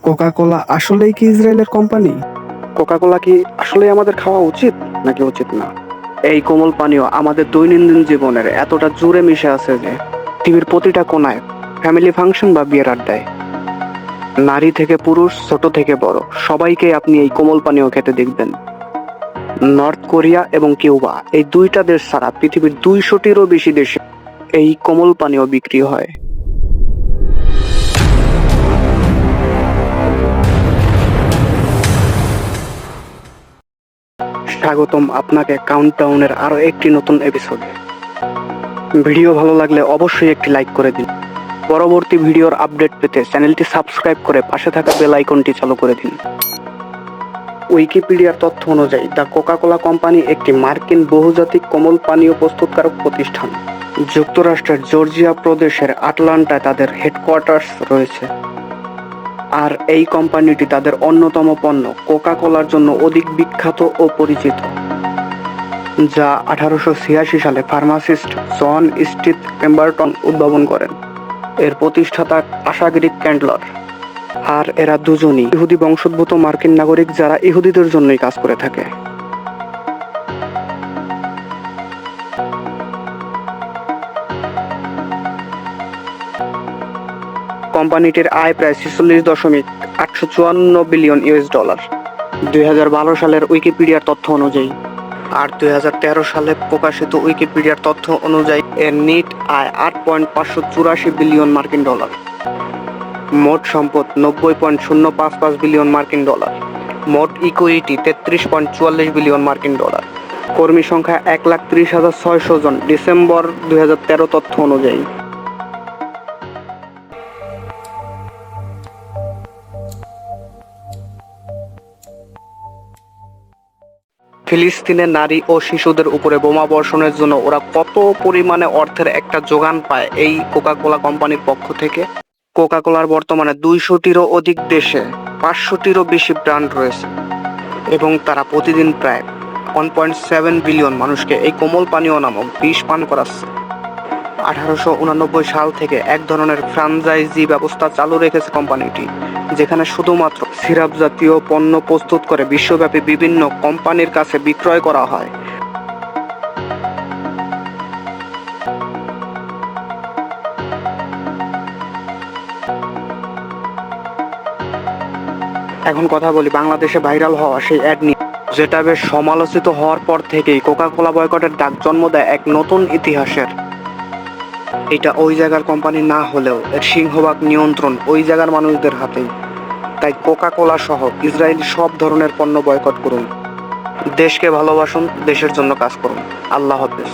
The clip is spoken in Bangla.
কোকা কোলা আসলেই কি ইসরায়েলের কোম্পানি? কোকা কোলা কি আসলেই আমাদের খাওয়া উচিত নাকি উচিত না? এই কোমল পানীয় আমাদের দৈনন্দিন জীবনের এতটা জুড়ে মিশে আছে যে পৃথিবীর প্রতিটা কোনায়, ফ্যামিলি ফাংশন বা বিয়ের আড্ডায়, নারী থেকে পুরুষ, ছোট থেকে বড়, সবাইকে আপনি এই কোমল পানীয় খেতে দেখবেন। নর্থ কোরিয়া এবং কিউবা এই দুইটা দেশ ছাড়া পৃথিবীর 200টিরও বেশি দেশে এই কোমল পানীয় বিক্রি হয়। স্বাগতম আপনাকে কাউন্টডাউনের আরো একটি নতুন এপিসোডে। ভিডিও ভালো লাগলে অবশ্যই একটি লাইক করে দিন। পরবর্তী ভিডিওর আপডেট পেতে চ্যানেলটি সাবস্ক্রাইব করে পাশে থাকা বেল আইকনটি চালু করে দিন। উইকিপিডিয়ার তথ্য অনুযায়ী দ্য কোকা কোলা কোম্পানি একটি মার্কিন বহুজাতিক কোমল পানীয় প্রস্তুতকারক প্রতিষ্ঠান। যুক্তরাষ্ট্রের জর্জিয়া প্রদেশের আটলান্টায় তাদের হেডকোয়ার্টার্স রয়েছে। আর এই কোম্পানিটি তাদের অন্যতম পণ্য কোকা কোলার জন্য অধিক বিখ্যাত ও পরিচিত, যা 1886 সালে ফার্মাসিস্ট জন স্টিথ পেম্বারটন উদ্ভাবন করেন। এর প্রতিষ্ঠাতা আশা গ্রিক ক্যান্ডলার। আর এরা দুজনই ইহুদি বংশোদ্ভূত মার্কিন নাগরিক যারা ইহুদিদের জন্যই কাজ করে থাকে। কোম্পানিটির আয় প্রায় 46.854 বিলিয়ন US ডলার 2012 সালের উইকিপিডিয়ার তথ্য অনুযায়ী। আর 2013 সালে প্রকাশিত উইকিপিডিয়ার তথ্য অনুযায়ী এর নিট আয় 8.584 বিলিয়ন মার্কিন ডলার। মোট সম্পদ 90.055 বিলিয়ন মার্কিন ডলার। মোট ইকুইটি 33.44 বিলিয়ন মার্কিন ডলার। কর্মী সংখ্যা 1,30,600 জন ডিসেম্বর 2013 তথ্য অনুযায়ী। ফিলিস্তিনে নারী ও শিশুদের উপরে বোমা বর্ষণের জন্য ওরা কত পরিমাণে অর্থের একটা যোগান পায় এই কোকা কোলা কোম্পানির পক্ষ থেকে? কোকা কোলার বর্তমানে 200টিরও অধিক দেশে 500টিরও বেশি ব্র্যান্ড রয়েছে এবং তারা প্রতিদিন প্রায় 1.7 বিলিয়ন মানুষকে এই কোমল পানীয় নামক বিষ পান করাচ্ছে। 1889 সাল থেকে এক ধরনের ফ্র্যাঞ্চাইজি ব্যবস্থা চালু রেখেছে কোম্পানিটি, যেখানে শুধুমাত্র সিরাপ জাতীয় পণ্য প্রস্তুত করে বিশ্বব্যাপী বিভিন্ন কোম্পানির কাছে বিক্রয় করা হয়। এখন কথা বলি বাংলাদেশে ভাইরাল হওয়া সেই অ্যাড নিয়ে, যেটা বেশ সমালোচিত হওয়ার পর থেকেই কোকা কোলা বয়কটের ডাক জন্ম দেয় এক নতুন ইতিহাসের। এটা ওই জায়গার কোম্পানি না হলেও এর সিংহভাগ নিয়ন্ত্রণ ওই জায়গার মানুষদের হাতেই। তাই কোকা কোলা সহ ইসরায়েলি সব ধরনের পণ্য বয়কট করুন। দেশকে ভালোবাসুন, দেশের জন্য কাজ করুন। আল্লাহ হাফেজ।